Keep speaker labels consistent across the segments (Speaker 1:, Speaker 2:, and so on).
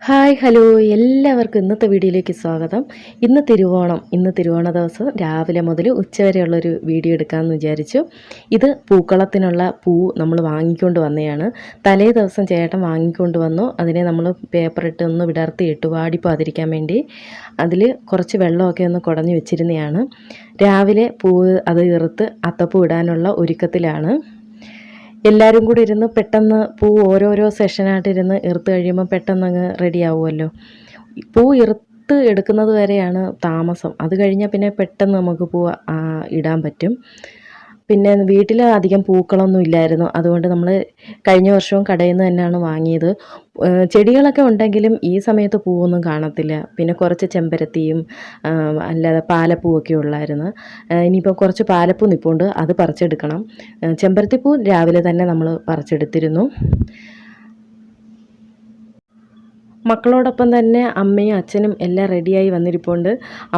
Speaker 1: Hi hello എല്ലാവർക്കും ഇന്നത്തെ വീഡിയോയിലേക്ക് സ്വാഗതം. ഇന്ന് തിരുവോണ ദിവസം രാവിലെ മുതൽ ഉച്ചവരെയുള്ളൊരു വീഡിയോ എടുക്കാമെന്ന് വിചാരിച്ചു. ഇത് പൂക്കളത്തിനുള്ള പൂ നമ്മൾ വാങ്ങിക്കൊണ്ട് വന്നതാണ്. തലേ ദിവസം ചേട്ടൻ വാങ്ങിക്കൊണ്ട് വന്നു. അതിനെ നമ്മൾ പേപ്പറിട്ട് ഒന്ന് വിടർത്തിയിട്ടു വാടിപ്പോകാതിരിക്കാൻ വേണ്ടി. അതിൽ കുറച്ച് വെള്ളമൊക്കെ ഒന്ന് കുടഞ്ഞു വെച്ചിരുന്നതാണ്. രാവിലെ പൂവ് അത് ഇറുത്ത് അത്തപ്പൂ ഇടാനുള്ള ഒരുക്കത്തിലാണ്. എല്ലാവരും കൂടി ഇരുന്ന് പെട്ടെന്ന് പൂ ഓരോരോ സെഷനായിട്ടിരുന്ന് ഇറുത്ത് കഴിയുമ്പോൾ പെട്ടെന്ന് അങ്ങ് റെഡി ആവുമല്ലോ. പൂ ഇറുത്ത് എടുക്കുന്നത് വരെയാണ് താമസം. അത് കഴിഞ്ഞാൽ പിന്നെ പെട്ടെന്ന് നമുക്ക് പൂ ഇടാൻ പറ്റും. പിന്നെ വീട്ടിൽ അധികം പൂക്കളൊന്നും ഇല്ലായിരുന്നു. അതുകൊണ്ട് നമ്മൾ കഴിഞ്ഞ വർഷവും കടയിൽ നിന്ന് തന്നെയാണ് വാങ്ങിയത്. ചെടികളൊക്കെ ഉണ്ടെങ്കിലും ഈ സമയത്ത് പൂവൊന്നും കാണത്തില്ല. പിന്നെ കുറച്ച് ചെമ്പരത്തിയും അല്ലാതെ പാലപ്പൂവൊക്കെ ഉള്ളായിരുന്നു. ഇനിയിപ്പോൾ കുറച്ച് പാലപ്പൂ നിൽപ്പുണ്ട്, അത് പറിച്ചെടുക്കണം. ചെമ്പരത്തിപ്പൂ രാവിലെ തന്നെ നമ്മൾ പറിച്ചെടുത്തിരുന്നു. മക്കളോടൊപ്പം തന്നെ അമ്മയും അച്ഛനും എല്ലാം റെഡിയായി വന്നിരിപ്പുണ്ട്.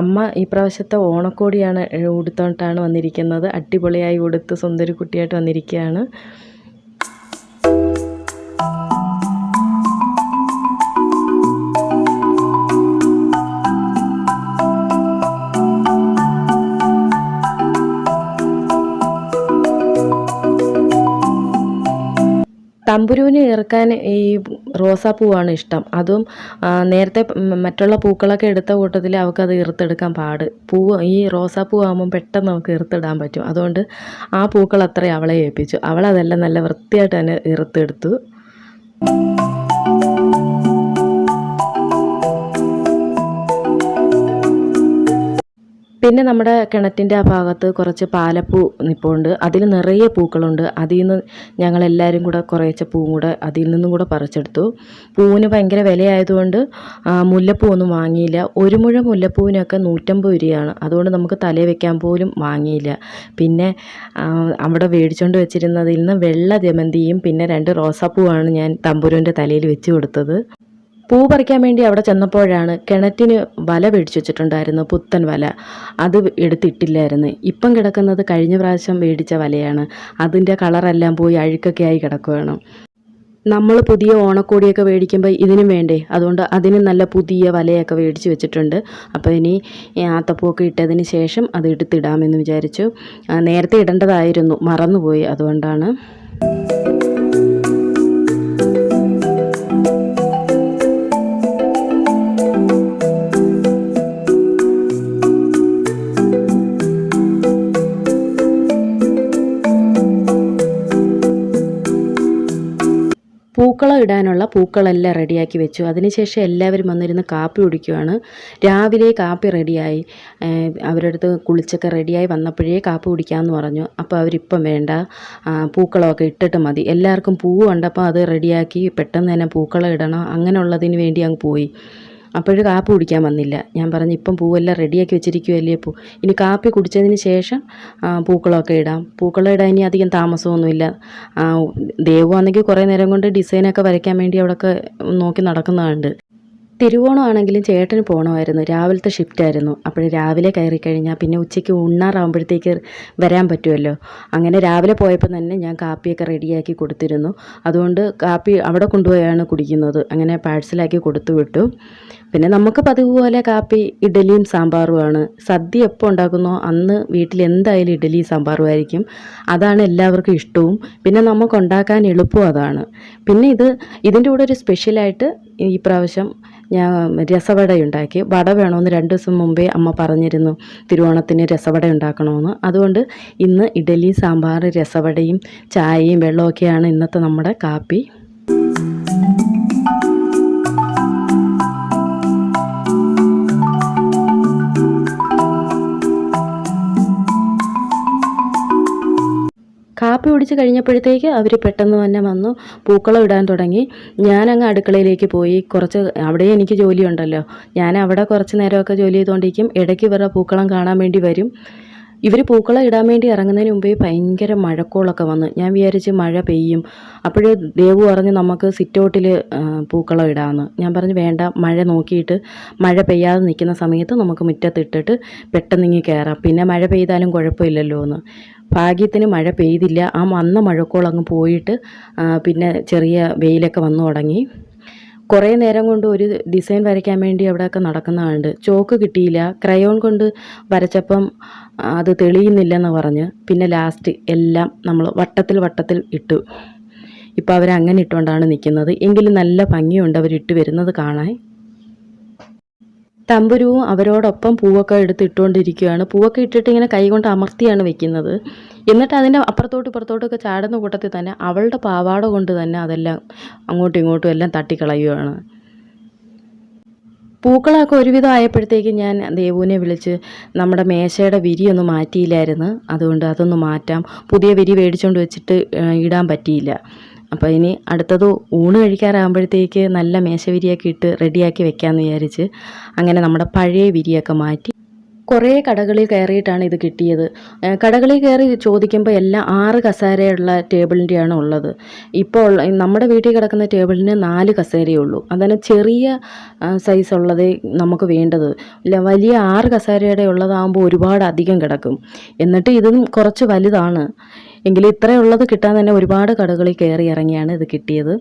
Speaker 1: അമ്മ ഈ പ്രാവശ്യത്തെ ഓണക്കോടിയാണ് ഉടുത്തോണ്ടാണ് വന്നിരിക്കുന്നത്. അടിപൊളിയായി ഉടുത്ത് സുന്ദരി കുട്ടിയായിട്ട് വന്നിരിക്കുകയാണ്. തമ്പുരുവിന് ഇറക്കാൻ ഈ റോസാപ്പൂവാണ് ഇഷ്ടം. അതും നേരത്തെ മറ്റുള്ള പൂക്കളൊക്കെ എടുത്ത കൂട്ടത്തിൽ അവൾക്കത് ഇറുത്തെടുക്കാൻ പാട്. ഈ റോസാപ്പൂ ആകുമ്പം പെട്ടെന്ന് നമുക്ക് ഇറുത്തിടാൻ പറ്റും. അതുകൊണ്ട് ആ പൂക്കൾ അത്രയും അവളെ ഏൽപ്പിച്ചു. അവളതെല്ലാം നല്ല വൃത്തിയായിട്ട് തന്നെ ഇറുത്തെടുത്തു. പിന്നെ നമ്മുടെ കിണറ്റിൻ്റെ ആ ഭാഗത്ത് കുറച്ച് പാലപ്പൂ നിൽപ്പുണ്ട്. അതിൽ നിറയെ പൂക്കളുണ്ട്. അതിൽ നിന്ന് ഞങ്ങളെല്ലാവരും കൂടെ കുറേശ്ശെ പൂവും കൂടെ അതിൽ നിന്നും കൂടെ പറിച്ചെടുത്തു. പൂവിന് ഭയങ്കര വിലയായതുകൊണ്ട് മുല്ലപ്പൂ ഒന്നും വാങ്ങിയില്ല. ഒരു മുഴം മുല്ലപ്പൂവിനൊക്കെ 150 രൂപയാണ്. അതുകൊണ്ട് നമുക്ക് തലയിൽ വെക്കാൻ പോലും വാങ്ങിയില്ല. പിന്നെ അവിടെ മേടിച്ചുകൊണ്ട് വെച്ചിരുന്നതിൽ നിന്ന് വെള്ള ജമന്തിയും പിന്നെ 2 റോസാപ്പൂവാണ് ഞാൻ തമ്പുരുവിൻ്റെ തലയിൽ വെച്ച് കൊടുത്തത്. പൂ പറിക്കാൻ വേണ്ടി അവിടെ ചെന്നപ്പോഴാണ് കിണറ്റിന് വല മേടിച്ച് വെച്ചിട്ടുണ്ടായിരുന്നു, പുത്തൻ വല. അത് എടുത്തിട്ടില്ലായിരുന്നു. ഇപ്പം കിടക്കുന്നത് കഴിഞ്ഞ പ്രാവശ്യം മേടിച്ച വലയാണ്. അതിൻ്റെ കളറെല്ലാം പോയി അഴുക്കൊക്കെ ആയി കിടക്കുകയാണ്. നമ്മൾ പുതിയ ഓണക്കോടിയൊക്കെ മേടിക്കുമ്പോൾ ഇതിനും വേണ്ടേ, അതുകൊണ്ട് അതിന് നല്ല പുതിയ വലയൊക്കെ മേടിച്ച് വെച്ചിട്ടുണ്ട്. അപ്പോൾ ഇനി ആത്തപ്പൂവൊക്കെ ഇട്ടതിന് ശേഷം അത് എടുത്തിടാമെന്ന് വിചാരിച്ചു. നേരത്തെ ഇടേണ്ടതായിരുന്നു, മറന്നുപോയി. അതുകൊണ്ടാണ്. പൂക്കളം ഇടാനുള്ള പൂക്കളെല്ലാം റെഡിയാക്കി വെച്ചു. അതിനുശേഷം എല്ലാവരും വന്നിരുന്ന് കാപ്പി കുടിക്കുകയാണ്. രാവിലെ കാപ്പി റെഡിയായി. അവരുടെ അടുത്ത് കുളിച്ചൊക്കെ റെഡിയായി വന്നപ്പോഴേ കാപ്പി കുടിക്കാമെന്ന് പറഞ്ഞു. അപ്പോൾ അവരിപ്പം വേണ്ട, പൂക്കളമൊക്കെ ഇട്ടിട്ട് മതി. എല്ലാവർക്കും പൂവ് കണ്ടപ്പോൾ അത് റെഡിയാക്കി പെട്ടെന്ന് തന്നെ പൂക്കളം ഇടണം, അങ്ങനെയുള്ളതിന് വേണ്ടി അങ്ങ് പോയി. അപ്പോഴും കാപ്പി കുടിക്കാൻ വന്നില്ല. ഞാൻ പറഞ്ഞു ഇപ്പം പൂവെല്ലാം റെഡിയാക്കി വെച്ചിരിക്കുമല്ലേ, ഇനി കാപ്പി കുടിച്ചതിന് ശേഷം പൂക്കളമൊക്കെ ഇടാം. പൂക്കളം ഇടാൻ ഇനി അധികം താമസമൊന്നുമില്ല. ദേവുവാണെങ്കിൽ കുറേ നേരം കൊണ്ട് ഡിസൈനൊക്കെ വരയ്ക്കാൻ വേണ്ടി അവിടെയൊക്കെ നോക്കി നടക്കുന്നതുണ്ട്. തിരുവോണമാണെങ്കിലും ചേട്ടന് പോകണമായിരുന്നു. രാവിലത്തെ ഷിഫ്റ്റായിരുന്നു. അപ്പോൾ രാവിലെ കയറി കഴിഞ്ഞാൽ പിന്നെ ഉച്ചയ്ക്ക് ഉണ്ണാറാകുമ്പോഴത്തേക്ക് വരാൻ പറ്റുമല്ലോ. അങ്ങനെ രാവിലെ പോയപ്പോൾ തന്നെ ഞാൻ കാപ്പിയൊക്കെ റെഡിയാക്കി കൊടുത്തിരുന്നു. അതുകൊണ്ട് കാപ്പി അവിടെ കൊണ്ടുപോയാണ് കുടിക്കുന്നത്. അങ്ങനെ പാഴ്സലാക്കി കൊടുത്തു വിട്ടു. പിന്നെ നമുക്ക് പതിവ് പോലെ കാപ്പി ഇഡലിയും സാമ്പാറുമാണ്. സദ്യ എപ്പോൾ ഉണ്ടാക്കുന്നോ അന്ന് വീട്ടിൽ എന്തായാലും ഇഡലിയും സാമ്പാറും ആയിരിക്കും. അതാണ് എല്ലാവർക്കും ഇഷ്ടവും. പിന്നെ നമുക്ക് ഉണ്ടാക്കാൻ എളുപ്പവും അതാണ്. പിന്നെ ഇതിൻ്റെ കൂടെ ഒരു സ്പെഷ്യലായിട്ട് ഈ പ്രാവശ്യം ഞാൻ രസവട ഉണ്ടാക്കി. വട വേണമെന്ന് 2 ദിവസം മുമ്പേ അമ്മ പറഞ്ഞിരുന്നു, തിരുവോണത്തിന് രസവട ഉണ്ടാക്കണമെന്ന്. അതുകൊണ്ട് ഇന്ന് ഇഡലി, സാമ്പാർ, രസവടയും ചായയും വെള്ളമൊക്കെയാണ് ഇന്നത്തെ നമ്മുടെ കാപ്പി. കാപ്പി കുടിച്ച് കഴിഞ്ഞപ്പോഴത്തേക്ക് അവർ പെട്ടെന്ന് തന്നെ വന്നു പൂക്കളം ഇടാൻ തുടങ്ങി. ഞാനങ്ങ് അടുക്കളയിലേക്ക് പോയി. അവിടെ എനിക്ക് ജോലിയുണ്ടല്ലോ. ഞാൻ അവിടെ കുറച്ച് നേരമൊക്കെ ജോലി ചെയ്തുകൊണ്ടിരിക്കും. ഇടയ്ക്ക് ഇവരുടെ പൂക്കളം കാണാൻ വേണ്ടി വരും. ഇവർ പൂക്കളം ഇടാൻ വേണ്ടി ഇറങ്ങുന്നതിന് മുമ്പേ ഭയങ്കര മഴക്കോളൊക്കെ വന്ന്. ഞാൻ വിചാരിച്ച് മഴ പെയ്യും. അപ്പോഴേ ദേവു പറഞ്ഞ് നമുക്ക് സിറ്റൗട്ടിൽ പൂക്കളം ഇടാമെന്ന്. ഞാൻ പറഞ്ഞു വേണ്ട, മഴ നോക്കിയിട്ട് മഴ പെയ്യാതെ നിൽക്കുന്ന സമയത്ത് നമുക്ക് മുറ്റത്തിട്ടിട്ട് പെട്ടെന്ന് ഇങ്ങ് കയറാം, പിന്നെ മഴ പെയ്താലും കുഴപ്പമില്ലല്ലോ എന്ന്. ഭാഗ്യത്തിന് മഴ പെയ്തില്ല. വന്ന മഴക്കോളങ്ങ് പോയിട്ട് പിന്നെ ചെറിയ വെയിലൊക്കെ വന്നു തുടങ്ങി. കുറേ നേരം കൊണ്ട് ഒരു ഡിസൈൻ വരയ്ക്കാൻ വേണ്ടി അവിടെയൊക്കെ നടക്കുന്നതുണ്ട്. ചോക്ക് കിട്ടിയില്ല. ക്രയോൺ കൊണ്ട് വരച്ചപ്പം അത് തെളിയുന്നില്ലെന്ന് പറഞ്ഞ് പിന്നെ ലാസ്റ്റ് എല്ലാം നമ്മൾ വട്ടത്തിൽ ഇട്ടു. ഇപ്പോൾ അവരങ്ങനെ ഇട്ടുകൊണ്ടാണ് നിൽക്കുന്നത്. എങ്കിലും നല്ല ഭംഗിയുണ്ട് അവരിട്ട് വരുന്നത് കാണാൻ. തമ്പുരുവും അവരോടൊപ്പം പൂവൊക്കെ എടുത്ത് ഇട്ടുകൊണ്ടിരിക്കുകയാണ്. പൂവൊക്കെ ഇട്ടിട്ട് ഇങ്ങനെ കൈകൊണ്ട് അമർത്തിയാണ് വെക്കുന്നത്. എന്നിട്ട് അതിൻ്റെ അപ്പുറത്തോട്ടും ഇപ്പുറത്തോട്ടൊക്കെ ചാടുന്ന കൂട്ടത്തിൽ തന്നെ അവളുടെ പാവാട കൊണ്ട് തന്നെ അതെല്ലാം അങ്ങോട്ടും ഇങ്ങോട്ടും എല്ലാം തട്ടിക്കളയുകയാണ്. പൂക്കളൊക്കെ ഒരുവിധം ആയപ്പോഴത്തേക്കും ഞാൻ ദേവുവിനെ വിളിച്ച് നമ്മുടെ മേശയുടെ വിരി ഒന്ന് മാറ്റിയില്ലായിരുന്നു, അതുകൊണ്ട് അതൊന്ന് മാറ്റാം, പുതിയ വിരി മേടിച്ചുകൊണ്ട് വെച്ചിട്ട് ഇടാൻ പറ്റിയില്ല. അപ്പോൾ ഇനി അടുത്തത് ഊണ് കഴിക്കാറാകുമ്പോഴത്തേക്ക് നല്ല മേശവിരിയൊക്കെ ഇട്ട് റെഡിയാക്കി വെക്കാമെന്ന് വിചാരിച്ച് അങ്ങനെ നമ്മുടെ പഴയ വിരിയൊക്കെ മാറ്റി കുറേ കടകളിൽ കയറിയിട്ടാണ് ഇത് കിട്ടിയത്. കടകളിൽ കയറി ചോദിക്കുമ്പോൾ എല്ലാം 6 കസേരയുള്ള ടേബിളിൻ്റെയാണ് ഉള്ളത്. ഇപ്പോൾ നമ്മുടെ വീട്ടിൽ കിടക്കുന്ന ടേബിളിന് 4 കസേരയേ ഉള്ളൂ. അതിന് ചെറിയ സൈസുള്ളതേ നമുക്ക് വേണ്ടത്. വലിയ 6 കസേരയുടെ ഉള്ളതാകുമ്പോൾ ഒരുപാട് അധികം കിടക്കും. എന്നിട്ട് ഇതും കുറച്ച് വലുതാണ്. എങ്കിലും ഇത്രയുള്ളത് കിട്ടാൻ തന്നെ ഒരുപാട് കടകളിൽ കയറി ഇറങ്ങിയാണ് ഇത് കിട്ടിയത്.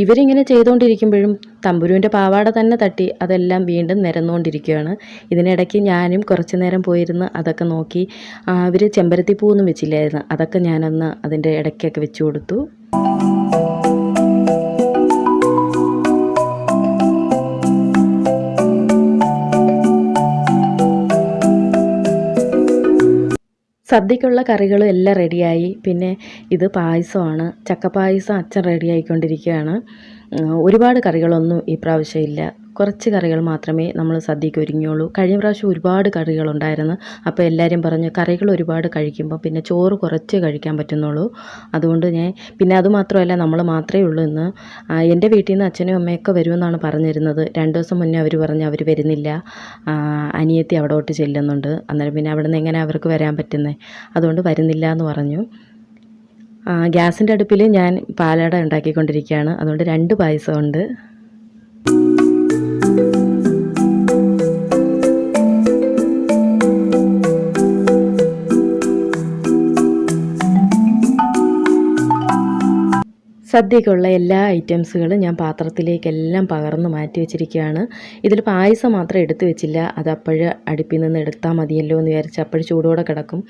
Speaker 1: ഇവരിങ്ങനെ ചെയ്തുകൊണ്ടിരിക്കുമ്പോഴും തമ്പുരുവിൻ്റെ പാവാട തന്നെ തട്ടി അതെല്ലാം വീണ്ടും നിരന്നുകൊണ്ടിരിക്കുകയാണ്. ഇതിനിടയ്ക്ക് ഞാനും കുറച്ച് നേരം പോയിരുന്ന് അതൊക്കെ നോക്കി. അവർ ചെമ്പരത്തിപ്പൂവൊന്നും വെച്ചില്ലായിരുന്നു, അതൊക്കെ ഞാനൊന്ന് അതിൻ്റെ ഇടയ്ക്കൊക്കെ വെച്ച് കൊടുത്തു. സദ്യക്കുള്ള കറികളും എല്ലാം റെഡിയായി. പിന്നെ ഇത് പായസമാണ്, ചക്കപ്പായസം അച്ഛൻ റെഡിയായിക്കൊണ്ടിരിക്കുകയാണ്. ഒരുപാട് കറികളൊന്നും ഈ പ്രാവശ്യം ഇല്ല, കുറച്ച് കറികൾ മാത്രമേ നമ്മൾ സദ്യയ്ക്ക് ഒരുങ്ങിയുള്ളൂ. കഴിഞ്ഞ പ്രാവശ്യം ഒരുപാട് കറികളുണ്ടായിരുന്നു. അപ്പോൾ എല്ലാവരും പറഞ്ഞു കറികൾ ഒരുപാട് കഴിക്കുമ്പോൾ പിന്നെ ചോറ് കുറച്ച് കഴിക്കാൻ പറ്റുന്നുള്ളൂ. അതുകൊണ്ട് പിന്നെ അതുമാത്രമല്ല നമ്മൾ മാത്രമേ ഉള്ളൂ ഇന്ന്. എൻ്റെ വീട്ടിൽ നിന്ന് അച്ഛനും അമ്മയൊക്കെ വരുമെന്നാണ് പറഞ്ഞിരുന്നത്. 2 ദിവസം മുന്നേ അവർ പറഞ്ഞു അവർ വരുന്നില്ല, അനിയത്തി അവിടോട്ട് ചെല്ലുന്നുണ്ട്. അന്നേരം പിന്നെ അവിടെ നിന്ന് എങ്ങനെ അവർക്ക് വരാൻ പറ്റുന്നത്, അതുകൊണ്ട് വരുന്നില്ല എന്ന് പറഞ്ഞു. ഗ്യാസിൻ്റെ അടുപ്പിൽ ഞാൻ പാലട ഉണ്ടാക്കിക്കൊണ്ടിരിക്കുകയാണ്. അതുകൊണ്ട് 2 പായസമുണ്ട്. സദ്യക്കുള്ള എല്ലാ ഐറ്റംസുകളും ഞാൻ പാത്രത്തിലേക്കെല്ലാം പകർന്ന് മാറ്റി വെച്ചിരിക്കുകയാണ്. ഇതിൽ പായസം മാത്രം എടുത്തു വെച്ചില്ല, അത് അപ്പോഴ് അടുപ്പിൽ നിന്ന് എടുത്താൽ മതിയല്ലോ എന്ന് വിചാരിച്ച് അപ്പോഴ് ചൂടോടെ കിടക്കും.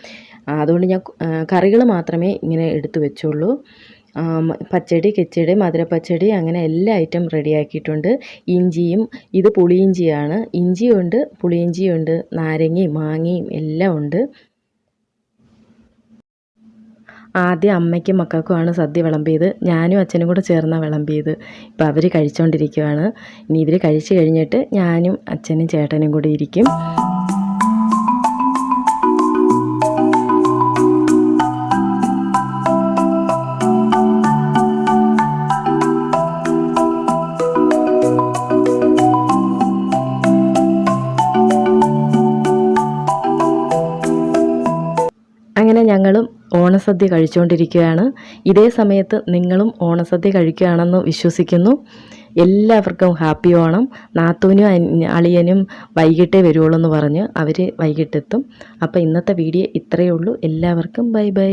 Speaker 1: അതുകൊണ്ട് ഞാൻ കറികൾ മാത്രമേ ഇങ്ങനെ എടുത്തു വെച്ചുള്ളൂ. പച്ചടി, കിച്ചടി, മധുരപ്പച്ചടി അങ്ങനെ എല്ലാ ഐറ്റം റെഡിയാക്കിയിട്ടുണ്ട്. ഇഞ്ചിയും, ഇത് പുളിയിഞ്ചിയാണ്, ഇഞ്ചിയുണ്ട് പുളിയിഞ്ചിയുണ്ട്, നാരങ്ങയും മാങ്ങയും എല്ലാം ഉണ്ട്. ആദ്യം അമ്മയ്ക്കും മക്കൾക്കുമാണ് സദ്യ വിളമ്പിയത്. ഞാനും അച്ഛനും കൂടെ ചേർന്നാണ് വിളമ്പിയത്. ഇപ്പോൾ അവർ കഴിച്ചുകൊണ്ടിരിക്കുകയാണ്. ഇനി ഇവർ കഴിച്ച് കഴിഞ്ഞിട്ട് ഞാനും അച്ഛനും ചേട്ടനും കൂടി ഇരിക്കും. അങ്ങനെ ഞങ്ങളും ഓണസദ്യ കഴിച്ചുകൊണ്ടിരിക്കുകയാണ്. ഇതേ സമയത്ത് നിങ്ങളും ഓണസദ്യ കഴിക്കുകയാണെന്ന് വിശ്വസിക്കുന്നു. എല്ലാവർക്കും ഹാപ്പി ഓണം. നാത്തൂനും അളിയനും വൈകിട്ടേ വരുവുള്ളൂ എന്ന് പറഞ്ഞ് അവർ വൈകിട്ടെത്തും. അപ്പോൾ ഇന്നത്തെ വീഡിയോ ഇത്രയേ ഉള്ളൂ. എല്ലാവർക്കും ബൈ ബൈ.